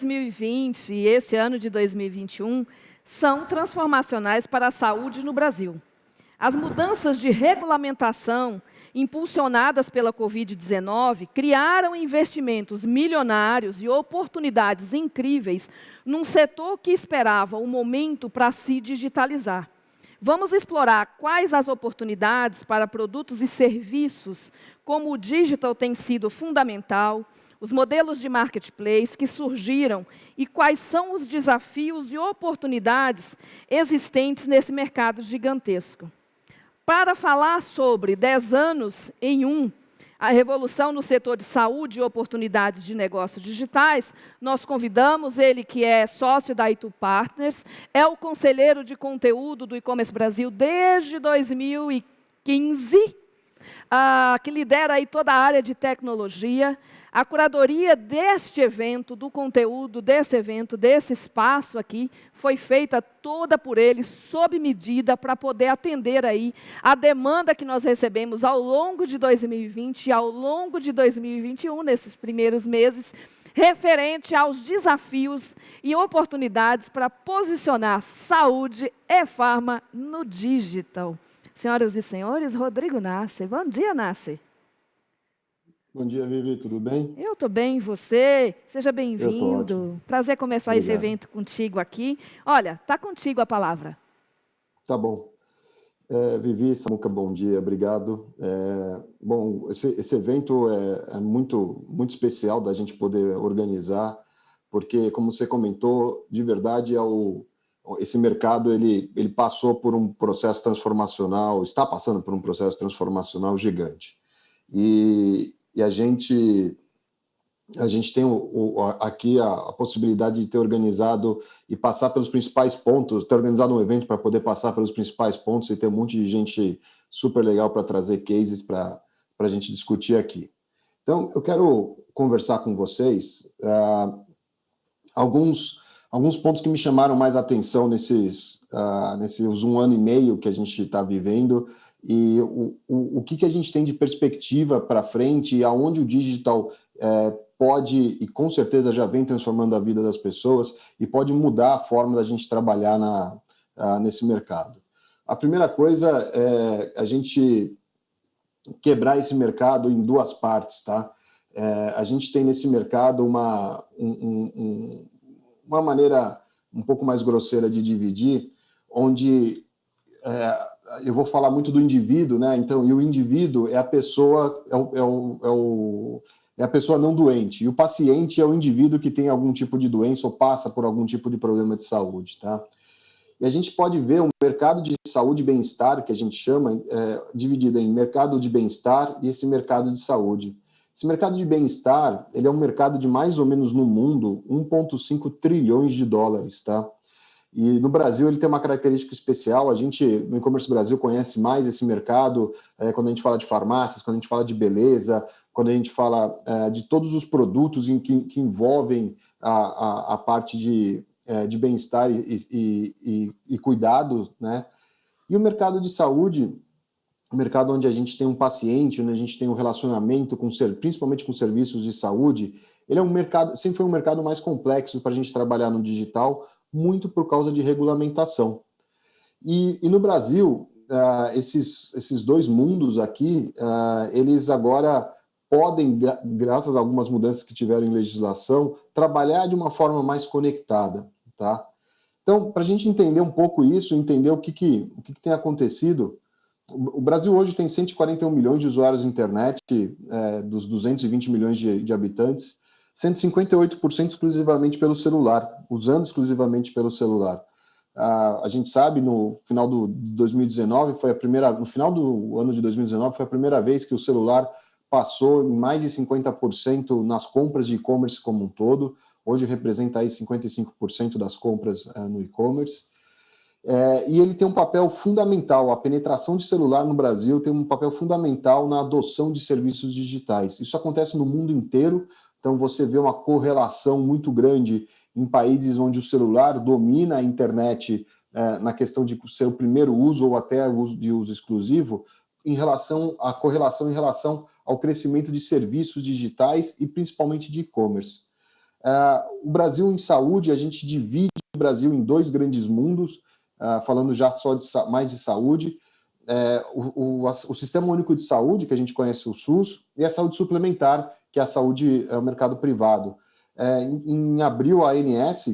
2020 e esse ano de 2021 são transformacionais para a saúde no Brasil. As mudanças de regulamentação impulsionadas pela Covid-19 criaram investimentos milionários e oportunidades incríveis num setor que esperava o momento para se digitalizar. Vamos explorar quais as oportunidades para produtos e serviços, como o digital tem sido fundamental, os modelos de marketplace que surgiram e quais são os desafios e oportunidades existentes nesse mercado gigantesco. Para falar sobre 10 anos em 1, a revolução no setor de saúde e oportunidades de negócios digitais, nós convidamos ele, que é sócio da Itu Partners, é o conselheiro de conteúdo do E-Commerce Brasil desde 2015, que lidera aí toda a área de tecnologia. A curadoria deste evento, do conteúdo desse evento, desse espaço aqui, foi feita toda por ele, sob medida, para poder atender aí a demanda que nós recebemos ao longo de 2020 e ao longo de 2021, nesses primeiros meses, referente aos desafios e oportunidades para posicionar saúde e farma no digital. Senhoras e senhores, Rodrigo Nasser. Bom dia, Nasser. Bom dia, Vivi, tudo bem? Eu estou bem, e você? Seja Eu tô bem-vindo. ótimo. Prazer começar esse Obrigado. evento contigo aqui. Olha, está contigo a palavra. Tá bom. Vivi, Samuca, bom dia, obrigado. Bom, esse evento é muito especial da gente poder organizar, porque, como você comentou, de verdade, esse mercado ele passou por um processo transformacional, está passando por um processo transformacional gigante. E a gente tem aqui a possibilidade de ter organizado e passar pelos principais pontos, ter organizado um evento para poder passar pelos principais pontos e ter um monte de gente super legal para trazer cases para a gente discutir aqui. Então, eu quero conversar com vocês alguns pontos que me chamaram mais atenção nesses 1 ano e meio que a gente está vivendo e o que a gente tem de perspectiva para frente e aonde o digital pode, e com certeza já vem transformando a vida das pessoas e pode mudar a forma da gente trabalhar nesse mercado. A primeira coisa é a gente quebrar esse mercado em duas partes, tá? A gente tem nesse mercado uma maneira um pouco mais grosseira de dividir, onde eu vou falar muito do indivíduo, né? Então, e o indivíduo é a pessoa, é a pessoa não doente, e o paciente é o indivíduo que tem algum tipo de doença ou passa por algum tipo de problema de saúde, tá? E a gente pode ver um mercado de saúde e bem-estar, que a gente chama, dividido em mercado de bem-estar e esse mercado de saúde. Esse mercado de bem-estar, ele é um mercado de mais ou menos no mundo 1,5 trilhões de dólares, tá? E no Brasil ele tem uma característica especial, a gente no E-Commerce Brasil conhece mais esse mercado quando a gente fala de farmácias, quando a gente fala de beleza, quando a gente fala de todos os produtos que envolvem a parte de bem-estar e cuidado, né? E o mercado de saúde, o mercado onde a gente tem um paciente, onde a gente tem um relacionamento principalmente com serviços de saúde, ele é um mercado, sempre foi um mercado mais complexo para a gente trabalhar no digital, muito por causa de regulamentação. E no Brasil, esses dois mundos aqui, eles agora podem, graças a algumas mudanças que tiveram em legislação, trabalhar de uma forma mais conectada, tá? Então, para a gente entender um pouco isso, entender o que tem acontecido, o Brasil hoje tem 141 milhões de usuários de internet, dos 220 milhões de habitantes, 158% exclusivamente pelo celular, usando exclusivamente pelo celular. A gente sabe, no final de 2019, no final do ano de 2019, foi a primeira vez que o celular passou em mais de 50% nas compras de e-commerce como um todo. Hoje representa aí 55% das compras no e-commerce. E ele tem um papel fundamental, a penetração de celular no Brasil tem um papel fundamental na adoção de serviços digitais. Isso acontece no mundo inteiro, então você vê uma correlação muito grande em países onde o celular domina a internet na questão de ser o primeiro uso ou até o uso de uso exclusivo, a correlação em relação ao crescimento de serviços digitais e principalmente de e-commerce. O Brasil em saúde, a gente divide o Brasil em dois grandes mundos, falando já só mais de saúde. O Sistema Único de Saúde, que a gente conhece o SUS, e a saúde suplementar, que é a saúde, o mercado privado. Em abril, a ANS,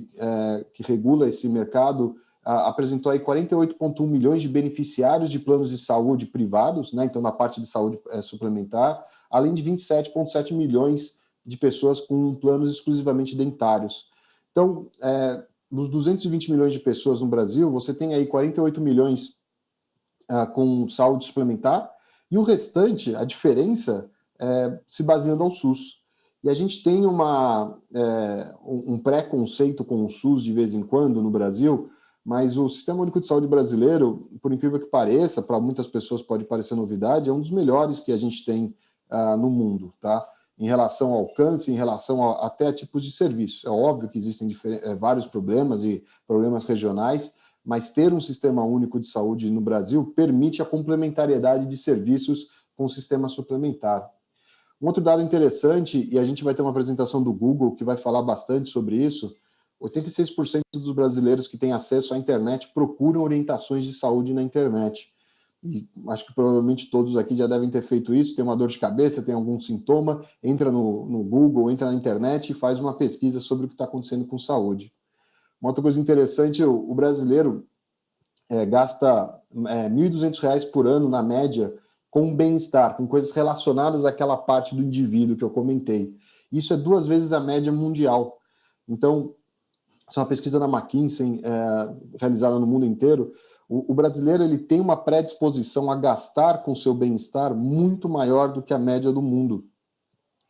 que regula esse mercado, apresentou aí 48,1 milhões de beneficiários de planos de saúde privados, né, então na parte de saúde suplementar, além de 27,7 milhões de pessoas com planos exclusivamente dentários. Então, dos 220 milhões de pessoas no Brasil, você tem aí 48 milhões com saúde suplementar, e o restante, a diferença, se baseando ao SUS. E a gente tem um preconceito com o SUS de vez em quando no Brasil, mas o Sistema Único de Saúde brasileiro, por incrível que pareça, para muitas pessoas pode parecer novidade, é um dos melhores que a gente tem no mundo, tá? Em relação ao alcance, em relação até a tipos de serviço. É óbvio que existem vários problemas e problemas regionais, mas ter um sistema único de saúde no Brasil permite a complementariedade de serviços com o sistema suplementar. Um outro dado interessante, e a gente vai ter uma apresentação do Google que vai falar bastante sobre isso, 86% dos brasileiros que têm acesso à internet procuram orientações de saúde na internet. E acho que provavelmente todos aqui já devem ter feito isso, tem uma dor de cabeça, tem algum sintoma, entra no Google, entra na internet e faz uma pesquisa sobre o que está acontecendo com saúde. Uma outra coisa interessante, o brasileiro gasta R$ 1.200 por ano, na média, com bem-estar, com coisas relacionadas àquela parte do indivíduo que eu comentei. Isso é 2 vezes a média mundial. Então, essa é uma pesquisa da McKinsey, realizada no mundo inteiro. O brasileiro ele tem uma predisposição a gastar com seu bem-estar muito maior do que a média do mundo.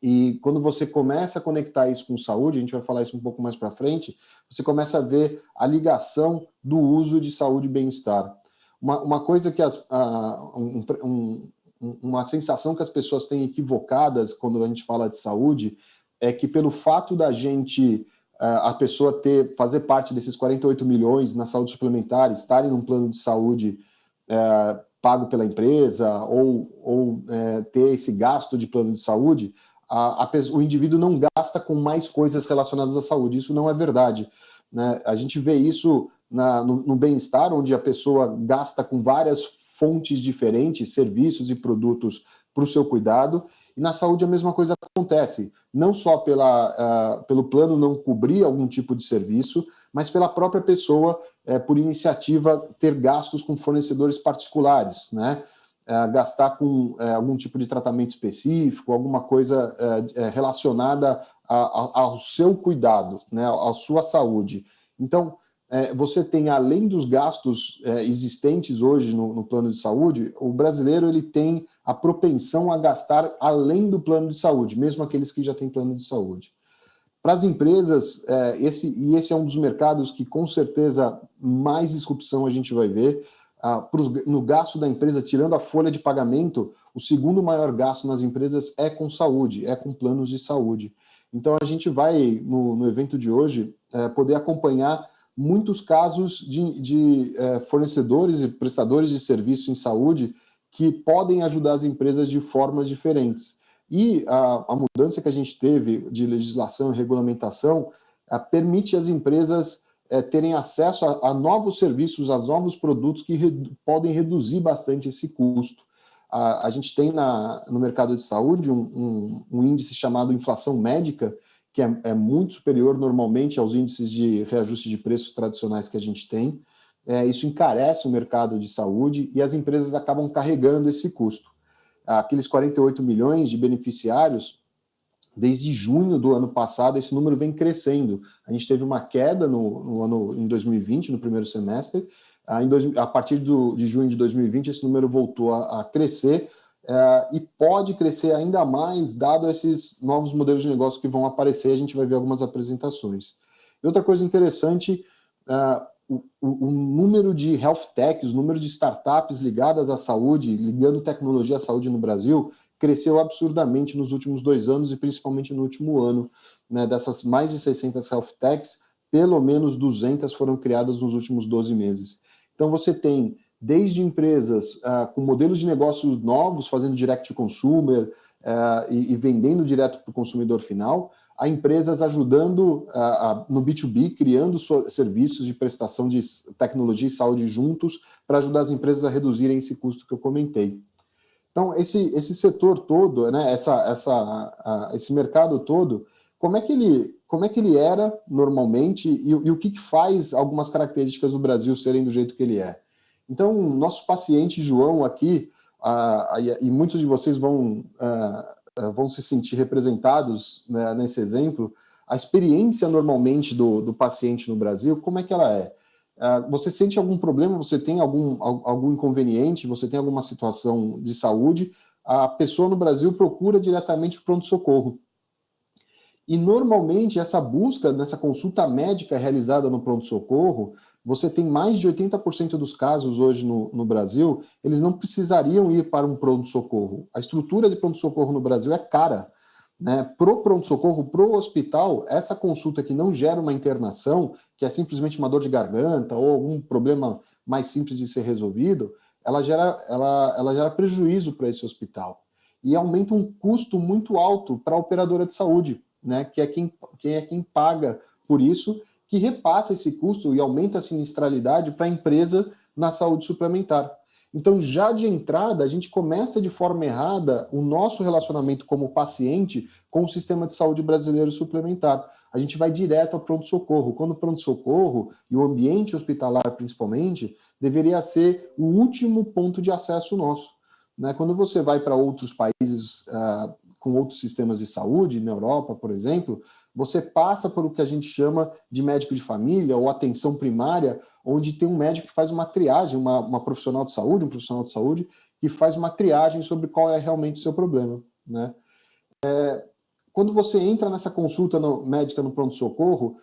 E quando você começa a conectar isso com saúde, a gente vai falar isso um pouco mais para frente, você começa a ver a ligação do uso de saúde e bem-estar. Uma coisa que uma sensação que as pessoas têm equivocadas quando a gente fala de saúde é que pelo fato da gente, a pessoa fazer parte desses 48 milhões na saúde suplementar, estarem num plano de saúde pago pela empresa ou ter esse gasto de plano de saúde, o indivíduo não gasta com mais coisas relacionadas à saúde. Isso não é verdade, né? A gente vê isso no bem-estar, onde a pessoa gasta com várias fontes diferentes, serviços e produtos para o seu cuidado, e na saúde a mesma coisa acontece, não só pelo plano não cobrir algum tipo de serviço, mas pela própria pessoa, por iniciativa, ter gastos com fornecedores particulares, né? Gastar com algum tipo de tratamento específico, alguma coisa relacionada ao seu cuidado, né, à sua saúde. Então, você tem, além dos gastos existentes hoje no plano de saúde, o brasileiro ele tem a propensão a gastar além do plano de saúde, mesmo aqueles que já têm plano de saúde. Para as empresas, esse é um dos mercados que, com certeza, mais disrupção a gente vai ver. No gasto da empresa, tirando a folha de pagamento, o segundo maior gasto nas empresas é com saúde, é com planos de saúde. Então, a gente vai, no evento de hoje, poder acompanhar muitos casos de fornecedores e prestadores de serviço em saúde que podem ajudar as empresas de formas diferentes. E a mudança que a gente teve de legislação e regulamentação permite às empresas terem acesso a novos serviços, a novos produtos que podem reduzir bastante esse custo. A gente tem no mercado de saúde um índice chamado inflação médica, que é muito superior normalmente aos índices de reajuste de preços tradicionais que a gente tem. Isso encarece o mercado de saúde e as empresas acabam carregando esse custo. Aqueles 48 milhões de beneficiários, desde junho do ano passado, esse número vem crescendo. A gente teve uma queda em 2020, no primeiro semestre. A partir de junho de 2020, esse número voltou a crescer e pode crescer ainda mais, dado esses novos modelos de negócio que vão aparecer. A gente vai ver algumas apresentações. E outra coisa interessante, o número de health techs, o número de startups ligadas à saúde, ligando tecnologia à saúde no Brasil, cresceu absurdamente nos últimos 2 anos e principalmente no último ano. Né? Dessas mais de 600 health techs, pelo menos 200 foram criadas nos últimos 12 meses. Então você tem desde empresas com modelos de negócios novos, fazendo direct to consumer e vendendo direto para o consumidor final, a empresas ajudando no B2B, criando serviços de prestação de tecnologia e saúde juntos para ajudar as empresas a reduzirem esse custo que eu comentei. Então, esse setor todo, né, esse mercado todo, como é que ele era normalmente e o que faz algumas características do Brasil serem do jeito que ele é? Então, nosso paciente João aqui, e muitos de vocês vão se sentir representados, né, nesse exemplo, a experiência normalmente do paciente no Brasil, como é que ela é? Você sente algum problema, você tem algum inconveniente, você tem alguma situação de saúde, a pessoa no Brasil procura diretamente o pronto-socorro. E normalmente essa busca, nessa consulta médica realizada no pronto-socorro, você tem mais de 80% dos casos hoje no Brasil, eles não precisariam ir para um pronto-socorro. A estrutura de pronto-socorro no Brasil é cara, né? Para o pronto-socorro, para o hospital, essa consulta que não gera uma internação, que é simplesmente uma dor de garganta ou algum problema mais simples de ser resolvido, ela gera prejuízo para esse hospital. E aumenta um custo muito alto para a operadora de saúde, né? Que é quem paga por isso, que repassa esse custo e aumenta a sinistralidade para a empresa na saúde suplementar. Então, já de entrada, a gente começa de forma errada o nosso relacionamento como paciente com o sistema de saúde brasileiro suplementar. A gente vai direto ao pronto-socorro, quando o pronto-socorro e o ambiente hospitalar, principalmente, deveria ser o último ponto de acesso nosso, né? Quando você vai para outros países com outros sistemas de saúde, na Europa, por exemplo, você passa por o que a gente chama de médico de família ou atenção primária, onde tem um médico que faz uma triagem, uma profissional de saúde, um profissional de saúde, que faz uma triagem sobre qual é realmente o seu problema, né? Quando você entra nessa consulta médica no pronto-socorro,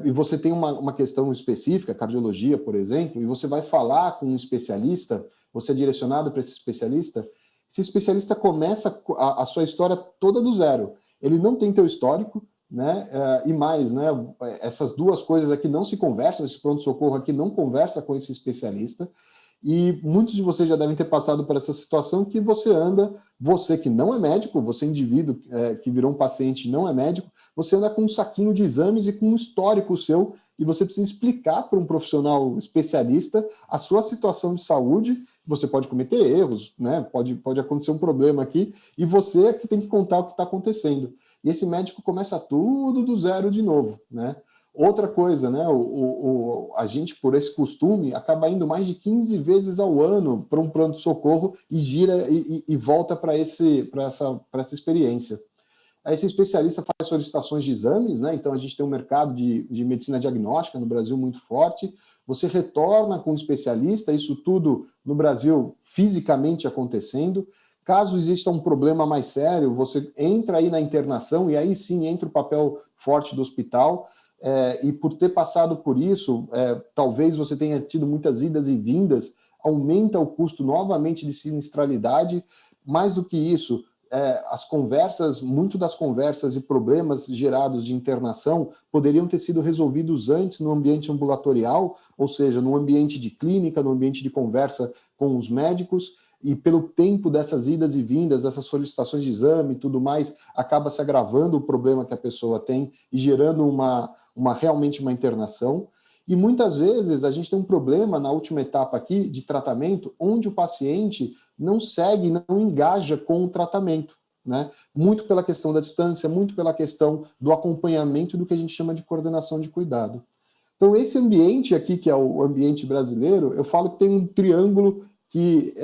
e você tem uma questão específica, cardiologia, por exemplo, e você vai falar com um especialista, você é direcionado para esse especialista começa a sua história toda do zero. Ele não tem teu histórico, né? E mais, né? Essas duas coisas aqui não se conversam, esse pronto-socorro aqui não conversa com esse especialista, e muitos de vocês já devem ter passado por essa situação que você que não é médico, você indivíduo que virou um paciente e não é médico, você anda com um saquinho de exames e com um histórico seu, e você precisa explicar para um profissional especialista a sua situação de saúde. Você pode cometer erros, né? Pode acontecer um problema aqui, e você é que tem que contar o que está acontecendo. E esse médico começa tudo do zero de novo, né? Outra coisa, né? A gente, por esse costume, acaba indo mais de 15 vezes ao ano para um pronto-socorro e gira e volta para essa experiência. Esse especialista faz solicitações de exames, né? Então a gente tem um mercado de medicina diagnóstica no Brasil muito forte. Você retorna com um especialista, isso tudo no Brasil fisicamente acontecendo. Caso exista um problema mais sério, você entra aí na internação e aí sim entra o papel forte do hospital. E por ter passado por isso, talvez você tenha tido muitas idas e vindas, aumenta o custo novamente de sinistralidade. Mais do que isso, muito das conversas e problemas gerados de internação poderiam ter sido resolvidos antes no ambiente ambulatorial, ou seja, no ambiente de clínica, no ambiente de conversa com os médicos, e pelo tempo dessas idas e vindas, dessas solicitações de exame e tudo mais, acaba se agravando o problema que a pessoa tem e gerando realmente uma internação. E muitas vezes a gente tem um problema na última etapa aqui de tratamento, onde o paciente não segue, não engaja com o tratamento, né? Muito pela questão da distância, muito pela questão do acompanhamento do que a gente chama de coordenação de cuidado. Então, esse ambiente aqui, que é o ambiente brasileiro, eu falo que tem um triângulo que,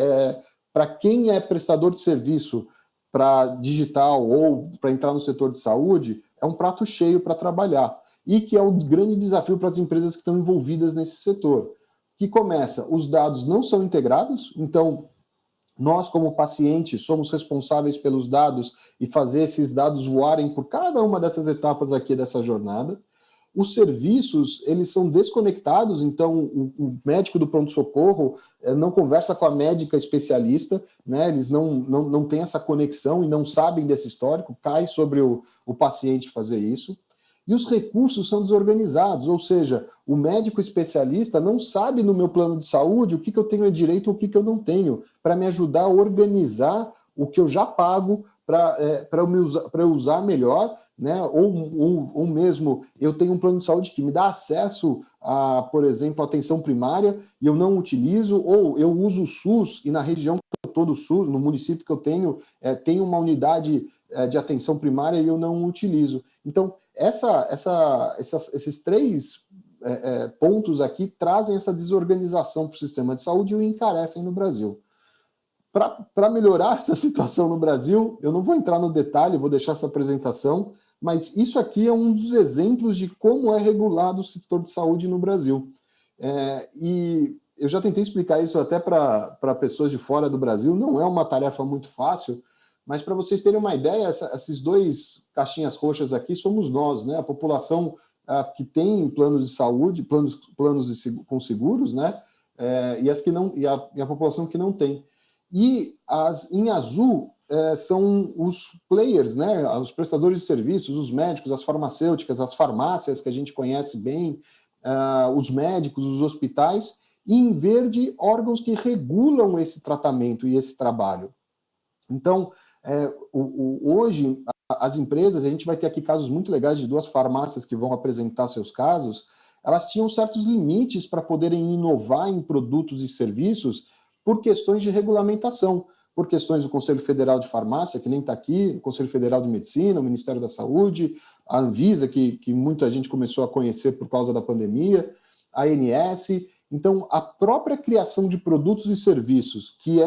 para quem é prestador de serviço para digital ou para entrar no setor de saúde, é um prato cheio para trabalhar. E que é o grande desafio para as empresas que estão envolvidas nesse setor. Que começa, os dados não são integrados, então nós, como paciente, somos responsáveis pelos dados e fazer esses dados voarem por cada uma dessas etapas aqui dessa jornada. Os serviços, eles são desconectados, então o médico do pronto-socorro não conversa com a médica especialista, né? Eles não têm essa conexão e não sabem desse histórico, cai sobre o paciente fazer isso. E os recursos são desorganizados, ou seja, o médico especialista não sabe no meu plano de saúde o que eu tenho direito ou o que eu não tenho, para me ajudar a organizar o que eu já pago para eu usar melhor, né? Ou mesmo eu tenho um plano de saúde que me dá acesso a, por exemplo, atenção primária e eu não utilizo, ou eu uso o SUS e na região que eu estou do SUS, no município que eu tenho, tem uma unidade de atenção primária e eu não utilizo. Então, esses três pontos aqui trazem essa desorganização para o sistema de saúde e o encarecem no Brasil. Para melhorar essa situação no Brasil, eu não vou entrar no detalhe, vou deixar essa apresentação, mas isso aqui é um dos exemplos de como é regulado o setor de saúde no Brasil. E eu já tentei explicar isso até para pessoas de fora do Brasil, não é uma tarefa muito fácil, mas para vocês terem uma ideia, esses dois caixinhas roxas aqui somos nós, né? A população que tem planos de saúde, planos com seguros, né? E as que não, e a população que não tem. E em azul são os players, né? Os prestadores de serviços, os médicos, as farmacêuticas, as farmácias que a gente conhece bem, os médicos, os hospitais, e em verde, órgãos que regulam esse tratamento e esse trabalho. Então, hoje, as empresas, a gente vai ter aqui casos muito legais de duas farmácias que vão apresentar seus casos, elas tinham certos limites para poderem inovar em produtos e serviços por questões de regulamentação, por questões do Conselho Federal de Farmácia, que nem está aqui, o Conselho Federal de Medicina, o Ministério da Saúde, a Anvisa, que muita gente começou a conhecer por causa da pandemia, a ANS. Então, a própria criação de produtos e serviços, que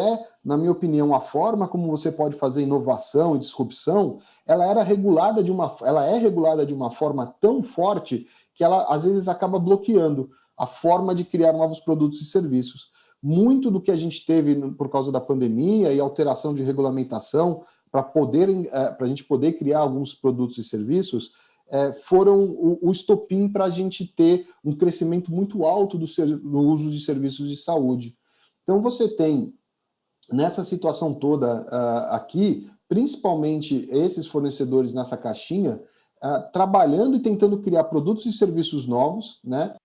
na minha opinião, a forma como você pode fazer inovação e disrupção, ela é regulada de uma forma tão forte que ela, às vezes, acaba bloqueando a forma de criar novos produtos e serviços. Muito do que a gente teve por causa da pandemia e alteração de regulamentação para a gente poder criar alguns produtos e serviços foram o estopim para a gente ter um crescimento muito alto do uso de serviços de saúde. Então você tem, nessa situação toda aqui, principalmente esses fornecedores nessa caixinha, trabalhando e tentando criar produtos e serviços novos, né?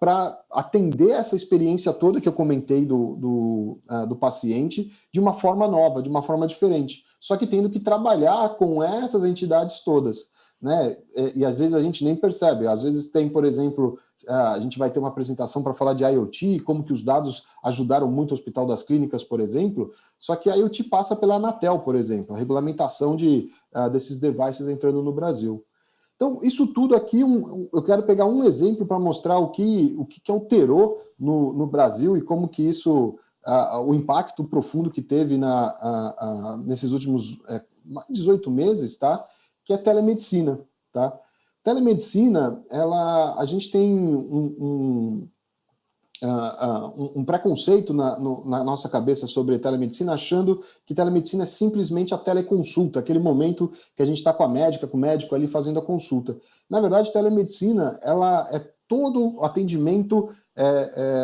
Para atender essa experiência toda que eu comentei do paciente de uma forma nova, de uma forma diferente. Só que tendo que trabalhar com essas entidades todas, né? E às vezes a gente nem percebe. Às vezes tem, por exemplo, a gente vai ter uma apresentação para falar de IoT, como que os dados ajudaram muito o Hospital das Clínicas, por exemplo, só que a IoT passa pela Anatel, por exemplo, a regulamentação desses devices entrando no Brasil. Então, isso tudo aqui, eu quero pegar um exemplo para mostrar o que alterou no Brasil e como que isso, o impacto profundo que teve nesses últimos 18 meses, tá? Que é telemedicina, tá? Telemedicina, a gente tem um preconceito na nossa cabeça sobre telemedicina, achando que telemedicina é simplesmente a teleconsulta, aquele momento que a gente está com a médica, com o médico ali fazendo a consulta. Na verdade, telemedicina, ela é todo o atendimento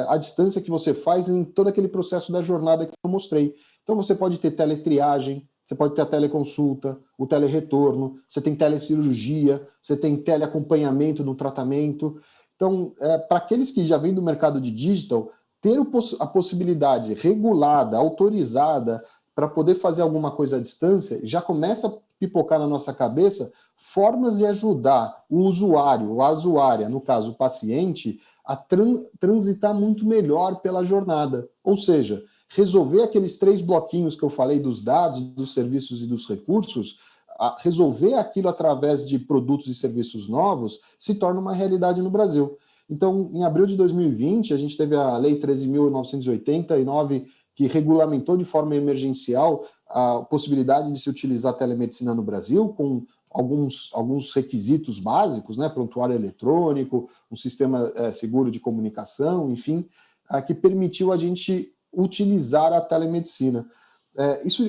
à distância que você faz em todo aquele processo da jornada que eu mostrei. Então, você pode ter teletriagem, você pode ter a teleconsulta, o teleretorno, você tem telecirurgia, você tem teleacompanhamento no tratamento. Então, para aqueles que já vêm do mercado de digital, ter a possibilidade regulada, autorizada, para poder fazer alguma coisa à distância, já começa a pipocar na nossa cabeça formas de ajudar o usuário, ou a usuária, no caso o paciente, a transitar muito melhor pela jornada. Ou seja, resolver aqueles 3 bloquinhos que eu falei dos dados, dos serviços e dos recursos, resolver aquilo através de produtos e serviços novos, se torna uma realidade no Brasil. Então, em abril de 2020, a gente teve a Lei 13.989, que regulamentou de forma emergencial a possibilidade de se utilizar a telemedicina no Brasil, com alguns requisitos básicos, né, prontuário eletrônico, um sistema seguro de comunicação, enfim, que permitiu a gente utilizar a telemedicina.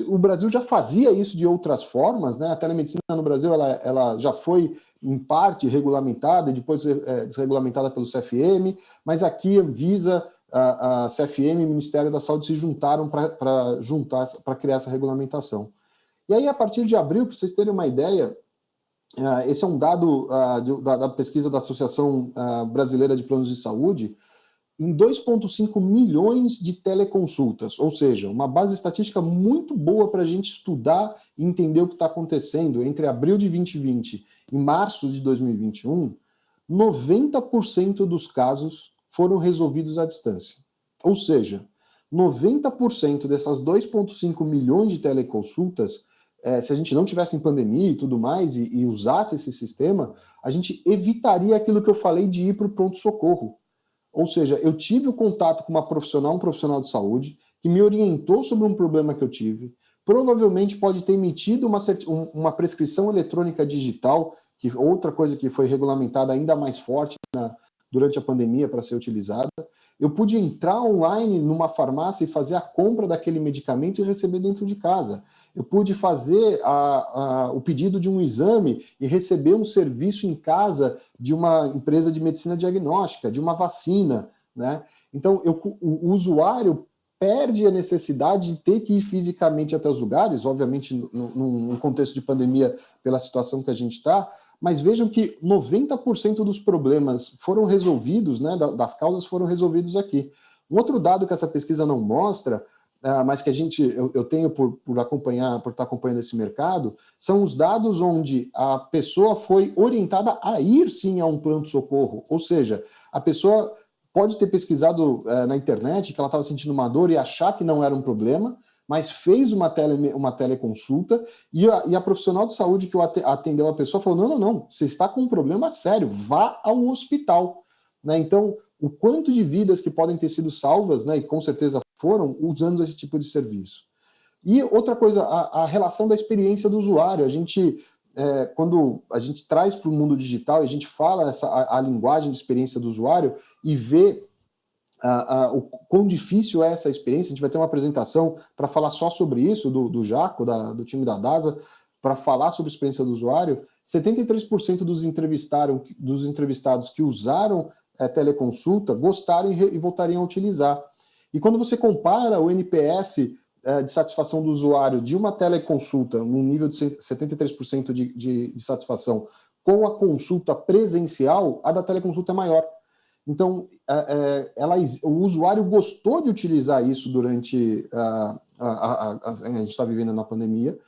O Brasil já fazia isso de outras formas, né? A telemedicina no Brasil ela já foi, em parte, regulamentada e depois desregulamentada pelo CFM, mas aqui a Anvisa, a CFM e o Ministério da Saúde se juntaram para criar essa regulamentação. E aí, a partir de abril, para vocês terem uma ideia, esse é um dado da pesquisa da Associação Brasileira de Planos de Saúde. em 2,5 milhões de teleconsultas, ou seja, uma base estatística muito boa para a gente estudar e entender o que está acontecendo entre abril de 2020 e março de 2021, 90% dos casos foram resolvidos à distância. Ou seja, 90% dessas 2,5 milhões de teleconsultas, se a gente não tivesse em pandemia e tudo mais, e usasse esse sistema, a gente evitaria aquilo que eu falei de ir para o pronto-socorro. Ou seja, eu tive o contato com um profissional de saúde, que me orientou sobre um problema que eu tive, provavelmente pode ter emitido uma prescrição eletrônica digital, que outra coisa que foi regulamentada ainda mais forte durante a pandemia para ser utilizada. Eu pude entrar online numa farmácia e fazer a compra daquele medicamento e receber dentro de casa. Eu pude fazer o pedido de um exame e receber um serviço em casa de uma empresa de medicina diagnóstica, de uma vacina, né? Então, o usuário perde a necessidade de ter que ir fisicamente até os lugares, obviamente num contexto de pandemia pela situação que a gente está, mas vejam que 90% dos problemas foram resolvidos, né, das causas foram resolvidos aqui. Um outro dado que essa pesquisa não mostra, mas que eu tenho por estar acompanhando esse mercado, são os dados onde a pessoa foi orientada a ir sim a um pronto-socorro, ou seja, a pessoa pode ter pesquisado na internet que ela estava sentindo uma dor e achar que não era um problema, mas fez uma teleconsulta e a profissional de saúde que atendeu a pessoa falou, não, você está com um problema sério, vá ao hospital. Né? Então, o quanto de vidas que podem ter sido salvas, né, e com certeza foram, usando esse tipo de serviço. E outra coisa, a relação da experiência do usuário. Quando a gente traz para o mundo digital e a gente fala a linguagem de experiência do usuário e vê o quão difícil é essa experiência, a gente vai ter uma apresentação para falar só sobre isso, do Jaco, do time da DASA, para falar sobre a experiência do usuário. 73% dos entrevistados que usaram teleconsulta gostaram e voltariam a utilizar. E quando você compara o NPS de satisfação do usuário de uma teleconsulta, num nível de 73% de satisfação, com a consulta presencial, a da teleconsulta é maior. Então, o usuário gostou de utilizar isso durante a gente está vivendo na pandemia,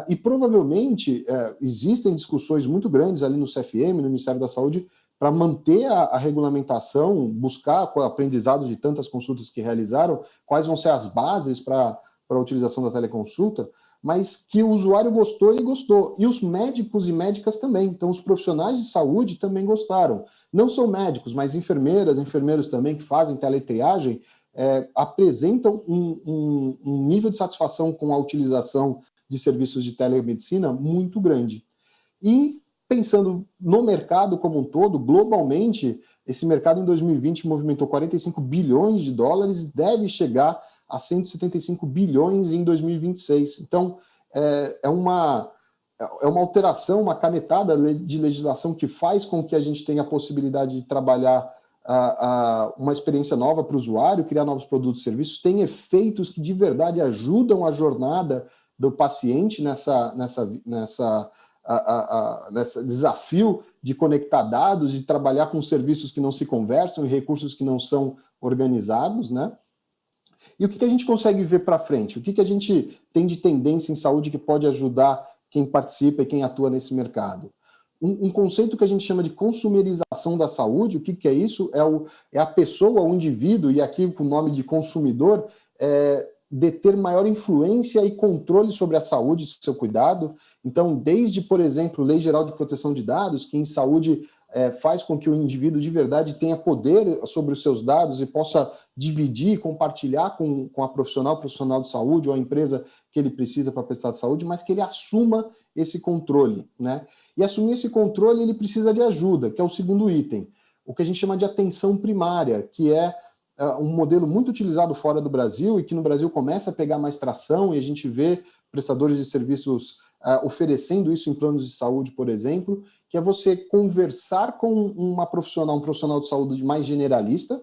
e provavelmente existem discussões muito grandes ali no CFM, no Ministério da Saúde, para manter a regulamentação, buscar com o aprendizado de tantas consultas que realizaram, quais vão ser as bases para a utilização da teleconsulta, mas que o usuário gostou, ele gostou. E os médicos e médicas também. Então, os profissionais de saúde também gostaram. Não são médicos, mas enfermeiros também que fazem teletriagem, apresentam um nível de satisfação com a utilização de serviços de telemedicina muito grande. E, pensando no mercado como um todo, globalmente, esse mercado em 2020 movimentou 45 bilhões de dólares e deve chegar a 175 bilhões em 2026. Então, é uma alteração, uma canetada de legislação que faz com que a gente tenha a possibilidade de trabalhar uma experiência nova para o usuário, criar novos produtos e serviços, tem efeitos que de verdade ajudam a jornada do paciente nesse desafio de conectar dados, de trabalhar com serviços que não se conversam e recursos que não são organizados, né? E o que a gente consegue ver para frente? O que a gente tem de tendência em saúde que pode ajudar quem participa e quem atua nesse mercado? Um conceito que a gente chama de consumerização da saúde. O que é isso? É a pessoa, o indivíduo, e aqui com o nome de consumidor, deter maior influência e controle sobre a saúde e seu cuidado. Então, desde, por exemplo, Lei Geral de Proteção de Dados, que em saúde faz com que o indivíduo de verdade tenha poder sobre os seus dados e possa dividir, compartilhar com a profissional de saúde ou a empresa que ele precisa para prestar saúde, mas que ele assuma esse controle, né? E assumir esse controle, ele precisa de ajuda, que é o segundo item, o que a gente chama de atenção primária, que é um modelo muito utilizado fora do Brasil e que no Brasil começa a pegar mais tração, e a gente vê prestadores de serviços oferecendo isso em planos de saúde, por exemplo, que é você conversar com um profissional de saúde mais generalista.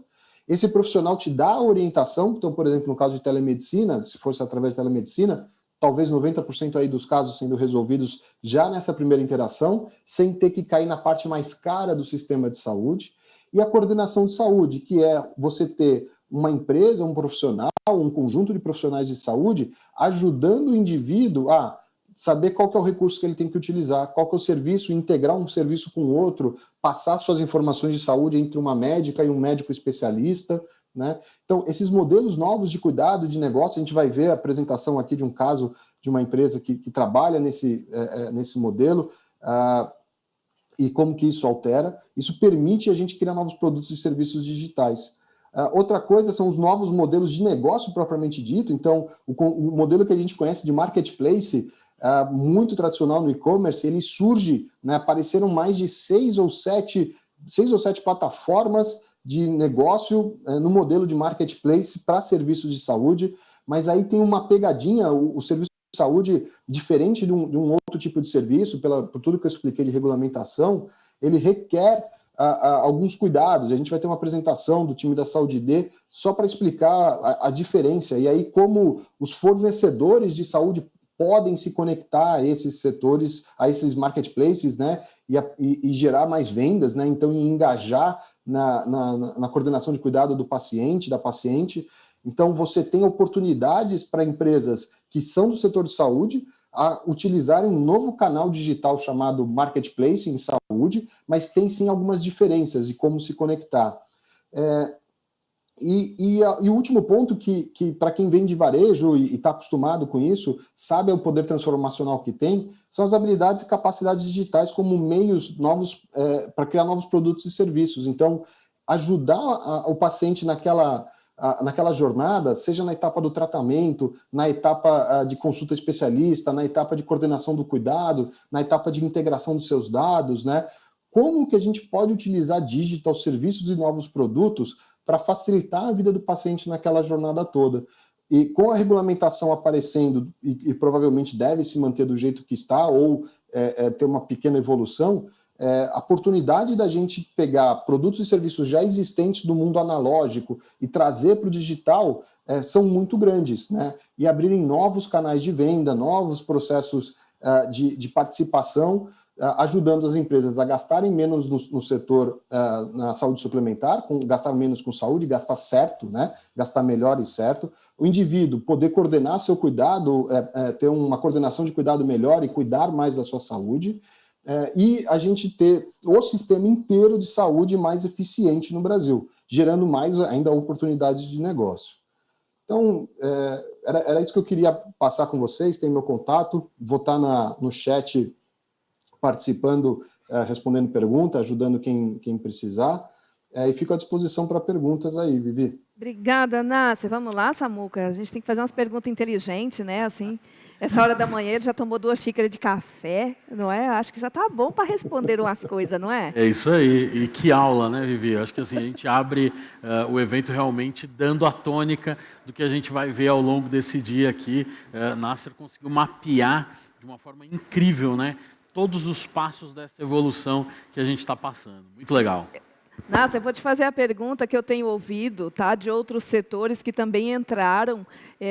Esse profissional te dá a orientação. Então, por exemplo, no caso de telemedicina, se fosse através de telemedicina, talvez 90% aí dos casos sendo resolvidos já nessa primeira interação, sem ter que cair na parte mais cara do sistema de saúde. e a coordenação de saúde, que é você ter uma empresa, um profissional, um conjunto de profissionais de saúde ajudando o indivíduo a saber qual que é o recurso que ele tem que utilizar, qual que é o serviço, integrar um serviço com o outro, passar suas informações de saúde entre uma médica e um médico especialista, né? Então, esses modelos novos de cuidado, de negócio, a gente vai ver a apresentação aqui de um caso de uma empresa que trabalha nesse modelo, e como que isso altera. Isso permite a gente criar novos produtos e serviços digitais. Outra coisa são os novos modelos de negócio propriamente dito. Então, o modelo que a gente conhece de marketplace, muito tradicional no e-commerce, ele surge, né, apareceram mais de seis ou sete plataformas de negócio no modelo de marketplace para serviços de saúde, mas aí tem uma pegadinha, o serviço de saúde, diferente de um outro tipo de serviço, por tudo que eu expliquei de regulamentação, ele requer alguns cuidados. A gente vai ter uma apresentação do time da Saúde D só para explicar a diferença, e aí como os fornecedores de saúde podem se conectar a esses setores, a esses marketplaces, né, e gerar mais vendas, né, então engajar na coordenação de cuidado do paciente, da paciente. Então você tem oportunidades para empresas que são do setor de saúde a utilizarem um novo canal digital chamado Marketplace em saúde, mas tem sim algumas diferenças de como se conectar. E o último ponto que para quem vem de varejo e está acostumado com isso, sabe o poder transformacional que tem, são as habilidades e capacidades digitais como meios novos para criar novos produtos e serviços. Então, ajudar o paciente naquela jornada, seja na etapa do tratamento, na etapa de consulta especialista, na etapa de coordenação do cuidado, na etapa de integração dos seus dados, né? Como que a gente pode utilizar digital, serviços e novos produtos para facilitar a vida do paciente naquela jornada toda? E com a regulamentação aparecendo, e provavelmente deve se manter do jeito que está, ou ter uma pequena evolução, a oportunidade da gente pegar produtos e serviços já existentes do mundo analógico e trazer para o digital são muito grandes, né? E abrirem novos canais de venda, novos processos de participação, ajudando as empresas a gastarem menos no setor na saúde suplementar, gastar menos com saúde, gastar certo, né? Gastar melhor e certo. O indivíduo poder coordenar seu cuidado, ter uma coordenação de cuidado melhor e cuidar mais da sua saúde. E a gente ter o sistema inteiro de saúde mais eficiente no Brasil, gerando mais ainda oportunidades de negócio. Então, era isso que eu queria passar com vocês, tem meu contato, vou estar no chat participando, respondendo perguntas, ajudando quem precisar, e fico à disposição para perguntas aí, Vivi. Obrigada, Nácia. Vamos lá, Samuca. A gente tem que fazer umas perguntas inteligentes, né? Assim, essa hora da manhã ele já tomou 2 xícaras de café, não é? Acho que já está bom para responder umas coisas, não é? É isso aí. E que aula, né, Vivi? Acho que assim, a gente abre o evento realmente dando a tônica do que a gente vai ver ao longo desse dia aqui. Nasser conseguiu mapear de uma forma incrível, né, todos os passos dessa evolução que a gente está passando. Muito legal. Nácia, eu vou te fazer a pergunta que eu tenho ouvido, tá, de outros setores que também entraram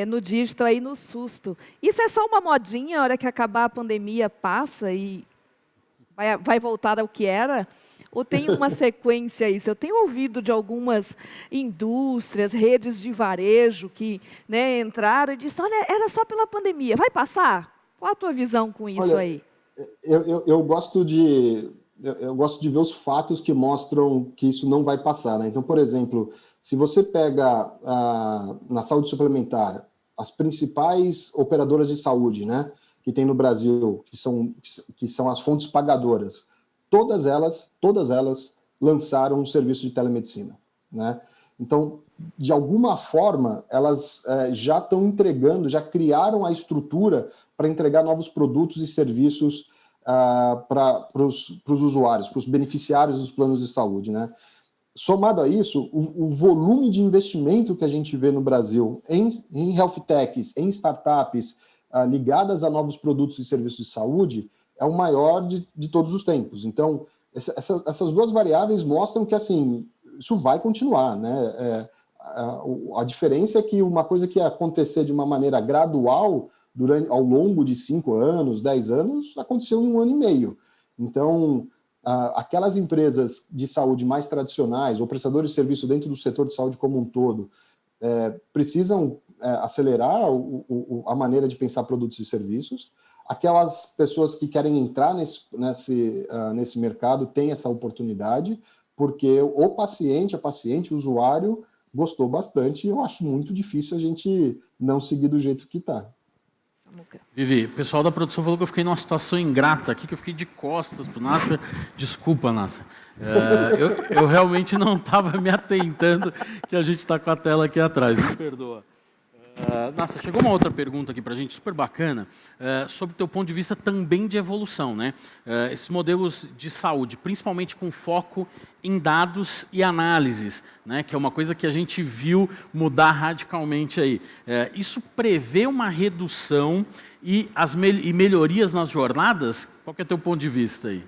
no digital aí no susto. Isso é só uma modinha, a hora que acabar a pandemia passa e vai voltar ao que era? Ou tem uma sequência isso? Eu tenho ouvido de algumas indústrias, redes de varejo que, né, entraram e disseram, olha, era só pela pandemia, vai passar? Qual a tua visão com isso aí? Eu gosto de ver os fatos que mostram que isso não vai passar, né? Então, por exemplo, se você pega na saúde suplementar as principais operadoras de saúde, né, que tem no Brasil, que são as fontes pagadoras, todas elas lançaram um serviço de telemedicina, né? Então, de alguma forma, elas já estão entregando, já criaram a estrutura para entregar novos produtos e serviços para os usuários, para os beneficiários dos planos de saúde, né? Somado a isso, o volume de investimento que a gente vê no Brasil em health techs, em startups ligadas a novos produtos e serviços de saúde é o maior de todos os tempos. Então, essas duas variáveis mostram que assim isso vai continuar, né? A diferença é que uma coisa que ia acontecer de uma maneira gradual ao longo de 5 anos, 10 anos, aconteceu em 1 ano e meio. Então, aquelas empresas de saúde mais tradicionais, ou prestadores de serviço dentro do setor de saúde como um todo, precisam acelerar a maneira de pensar produtos e serviços. Aquelas pessoas que querem entrar nesse mercado têm essa oportunidade, porque o paciente, o usuário, gostou bastante, e eu acho muito difícil a gente não seguir do jeito que está. Vivi, o pessoal da produção falou que eu fiquei numa situação ingrata aqui, que eu fiquei de costas para o Nasser. Desculpa, Nasser. Eu realmente não estava me atentando que a gente está com a tela aqui atrás, me perdoa. Nasser, chegou uma outra pergunta aqui para a gente, super bacana, sobre o teu ponto de vista também de evolução, né? Esses modelos de saúde, principalmente com foco em dados e análises, né? Que é uma coisa que a gente viu mudar radicalmente aí. Isso prevê uma redução e melhorias nas jornadas? Qual que é o teu ponto de vista aí?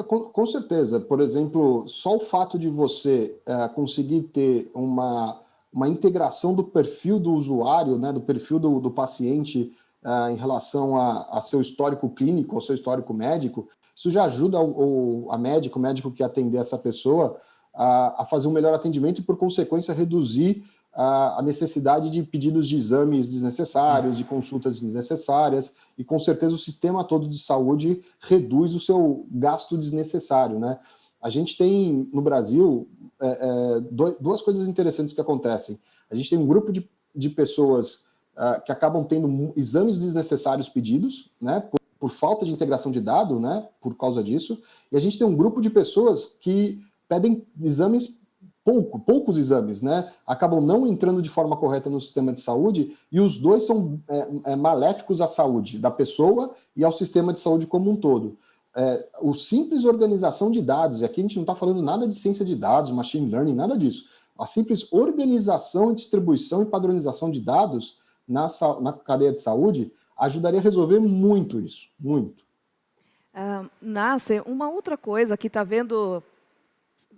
Com certeza. Por exemplo, só o fato de você conseguir ter uma integração do perfil do usuário, né, do perfil do paciente em relação a seu histórico clínico, ao seu histórico médico, isso já ajuda o médico que atender essa pessoa a fazer um melhor atendimento e, por consequência, reduzir a necessidade de pedidos de exames desnecessários, de consultas desnecessárias, e com certeza o sistema todo de saúde reduz o seu gasto desnecessário, né? A gente tem, no Brasil, duas coisas interessantes que acontecem. A gente tem um grupo de pessoas que acabam tendo exames desnecessários pedidos, né, por falta de integração de dado, né, por causa disso, e a gente tem um grupo de pessoas que pedem exames, poucos exames, né, acabam não entrando de forma correta no sistema de saúde, e os dois são maléficos à saúde da pessoa e ao sistema de saúde como um todo. O simples organização de dados, e aqui a gente não está falando nada de ciência de dados, machine learning, nada disso. A simples organização, distribuição e padronização de dados na cadeia de saúde ajudaria a resolver muito isso, muito. Nasser, uma outra coisa que está vendo,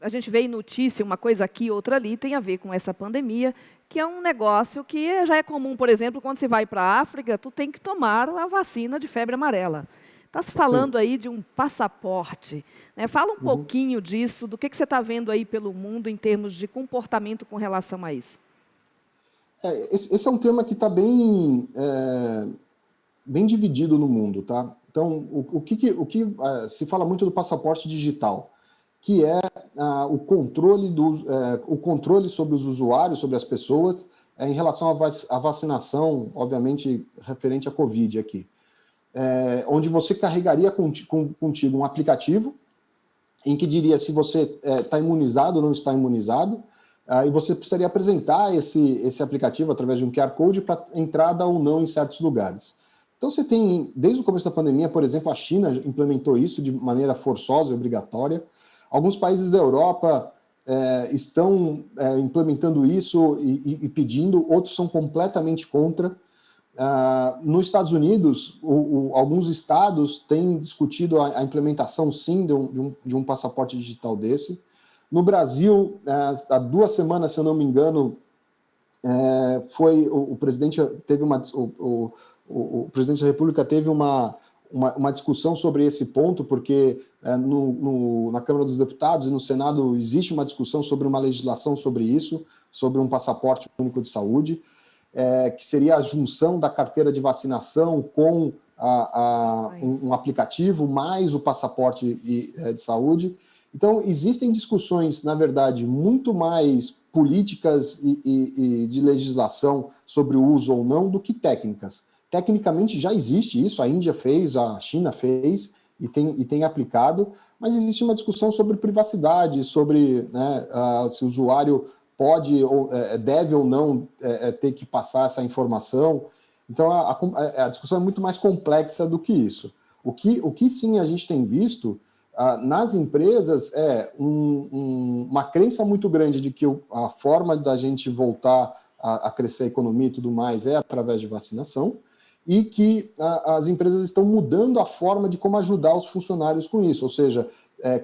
a gente vê em notícia uma coisa aqui, outra ali, tem a ver com essa pandemia, que é um negócio que já é comum, por exemplo, quando você vai para a África, tu tem que tomar a vacina de febre amarela. Está se falando aí de um passaporte, né? Fala um pouquinho disso, do que você está vendo aí pelo mundo em termos de comportamento com relação a isso. Esse é um tema que está bem dividido no mundo, tá? Então, o que se fala muito do passaporte digital, que é o controle sobre os usuários, sobre as pessoas, em relação à vacinação, obviamente, referente à Covid aqui. Onde você carregaria contigo um aplicativo em que diria se você está imunizado ou não está imunizado, e você precisaria apresentar esse aplicativo através de um QR Code para entrada ou não em certos lugares. Então você tem, desde o começo da pandemia, por exemplo, a China implementou isso de maneira forçosa e obrigatória. Alguns países da Europa estão implementando isso e pedindo, outros são completamente contra. Nos Estados Unidos, alguns estados têm discutido a implementação, sim, de um passaporte digital desse. No Brasil, há 2 semanas, se eu não me engano, o presidente o presidente da República teve uma discussão sobre esse ponto, porque na Câmara dos Deputados e no Senado existe uma discussão sobre uma legislação sobre isso, sobre um passaporte único de saúde, que seria a junção da carteira de vacinação com um aplicativo, mais o passaporte de saúde. Então, existem discussões, na verdade, muito mais políticas e de legislação sobre o uso ou não do que técnicas. Tecnicamente já existe isso, a Índia fez, a China fez e tem aplicado, mas existe uma discussão sobre privacidade, sobre se o usuário pode ou deve ou não ter que passar essa informação. Então, a discussão é muito mais complexa do que isso. O que sim a gente tem visto nas empresas é uma crença muito grande de que a forma da gente voltar a crescer a economia e tudo mais é através de vacinação, e que as empresas estão mudando a forma de como ajudar os funcionários com isso, ou seja,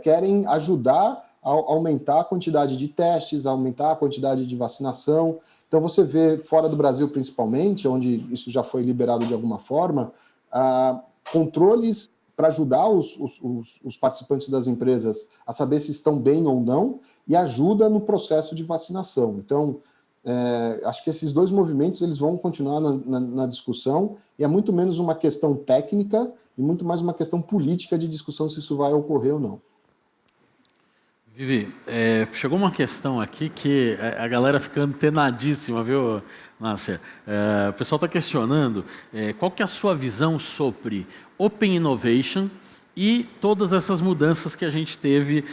querem ajudar a aumentar a quantidade de testes, a aumentar a quantidade de vacinação. Então você vê, fora do Brasil principalmente, onde isso já foi liberado de alguma forma, controles para ajudar os participantes das empresas a saber se estão bem ou não, e ajuda no processo de vacinação. Então, acho que esses dois movimentos eles vão continuar na discussão, e é muito menos uma questão técnica e muito mais uma questão política de discussão se isso vai ocorrer ou não. Vivi, chegou uma questão aqui que a galera fica antenadíssima, viu, Nasser? O pessoal está questionando qual que é a sua visão sobre Open Innovation e todas essas mudanças que a gente teve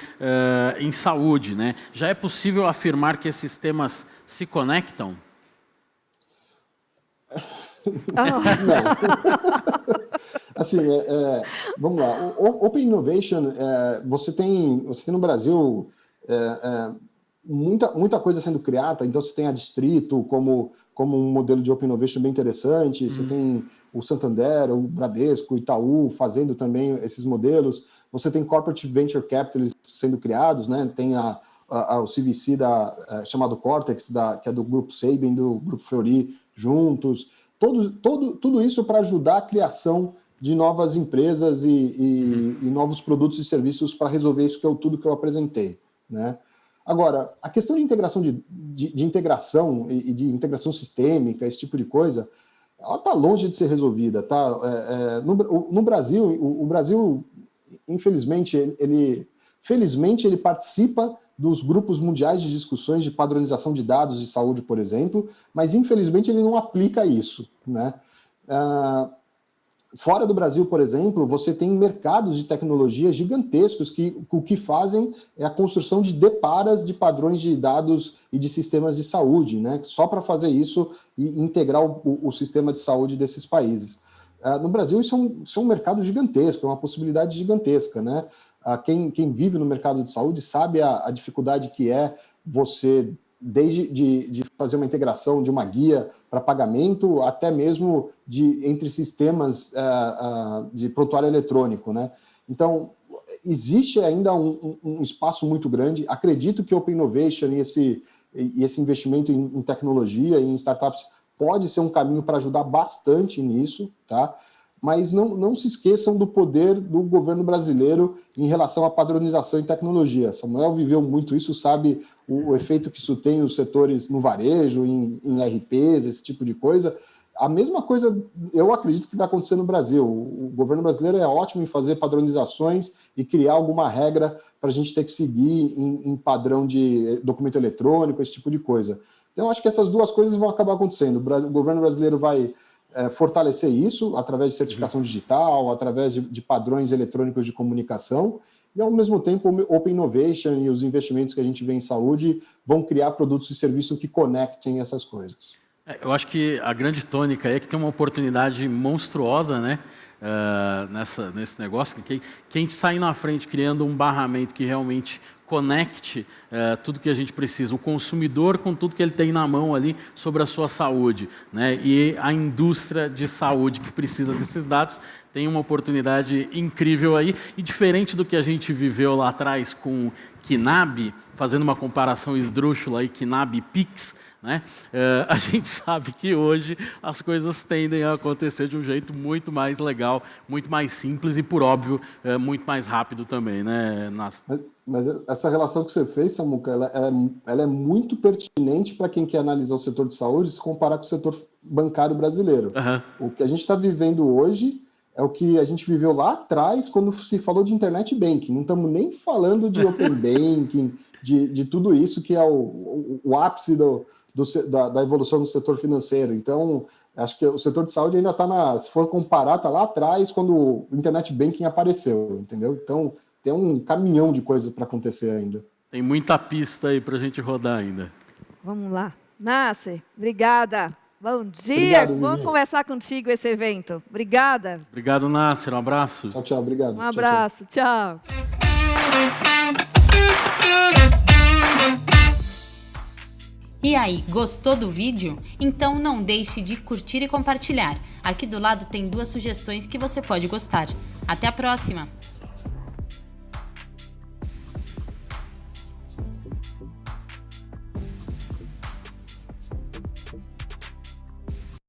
em saúde, né? Já é possível afirmar que esses temas se conectam? Não. Assim, vamos lá. O Open Innovation, você tem no Brasil muita coisa sendo criada. Então, você tem a Distrito como um modelo de Open Innovation bem interessante. Você tem o Santander, o Bradesco, o Itaú fazendo também esses modelos. Você tem Corporate Venture Capital sendo criados, né? Tem o CVC chamado Cortex, que é do Grupo Sabin, do Grupo Fleury, juntos. Tudo isso para ajudar a criação de novas empresas e novos produtos e serviços para resolver isso tudo que eu apresentei, né? Agora, a questão de integração de integração e de integração sistêmica, esse tipo de coisa, ela está longe de ser resolvida, tá? No Brasil, o Brasil, infelizmente, felizmente ele participa dos grupos mundiais de discussões de padronização de dados de saúde, por exemplo, mas infelizmente ele não aplica isso, né? Fora do Brasil, por exemplo, você tem mercados de tecnologia gigantescos que o que fazem é a construção de deparas de padrões de dados e de sistemas de saúde, né? Só para fazer isso e integrar o sistema de saúde desses países. No Brasil, isso é um mercado gigantesco, é uma possibilidade gigantesca, né? Quem vive no mercado de saúde sabe a dificuldade que é você, desde de fazer uma integração de uma guia para pagamento, até mesmo entre sistemas de prontuário eletrônico, né? Então, existe ainda um espaço muito grande. Acredito que Open Innovation e esse investimento em tecnologia e em startups pode ser um caminho para ajudar bastante nisso, tá? Mas não se esqueçam do poder do governo brasileiro em relação à padronização em tecnologia. Samuel viveu muito isso, sabe o efeito que isso tem nos setores no varejo, em RPs, esse tipo de coisa. A mesma coisa, eu acredito que vai acontecer no Brasil. O governo brasileiro é ótimo em fazer padronizações e criar alguma regra para a gente ter que seguir em padrão de documento eletrônico, esse tipo de coisa. Então, acho que essas duas coisas vão acabar acontecendo. O governo brasileiro vai fortalecer isso através de certificação digital, através de padrões eletrônicos de comunicação, e ao mesmo tempo o Open Innovation e os investimentos que a gente vê em saúde vão criar produtos e serviços que conectem essas coisas. Eu acho que a grande tônica é que tem uma oportunidade monstruosa, né, nesse negócio, que a gente sai na frente criando um barramento que realmente conecte tudo que a gente precisa, o consumidor com tudo que ele tem na mão ali sobre a sua saúde, né? E a indústria de saúde que precisa desses dados tem uma oportunidade incrível aí, e diferente do que a gente viveu lá atrás com KNAB, fazendo uma comparação esdrúxula aí, KNAB e Pix, né? A gente sabe que hoje as coisas tendem a acontecer de um jeito muito mais legal, muito mais simples e, por óbvio, muito mais rápido também, né, Nasser? Mas essa relação que você fez, Samuca, ela é muito pertinente para quem quer analisar o setor de saúde e se comparar com o setor bancário brasileiro. O que a gente está vivendo hoje é o que a gente viveu lá atrás quando se falou de internet banking. Não estamos nem falando de open banking, de tudo isso que é o ápice da evolução do setor financeiro. Então, acho que o setor de saúde ainda está se for comparar, está lá atrás quando o internet banking apareceu, entendeu? Então, tem um caminhão de coisas para acontecer ainda. Tem muita pista aí para a gente rodar ainda. Vamos lá. Nasser, obrigada. Bom dia. Obrigado, Vamos conversar contigo esse evento. Obrigada. Obrigado, Nasser. Um abraço. Tchau, tchau. Obrigado. Um abraço. Tchau. E aí, gostou do vídeo? Então não deixe de curtir e compartilhar. Aqui do lado tem 2 sugestões que você pode gostar. Até a próxima!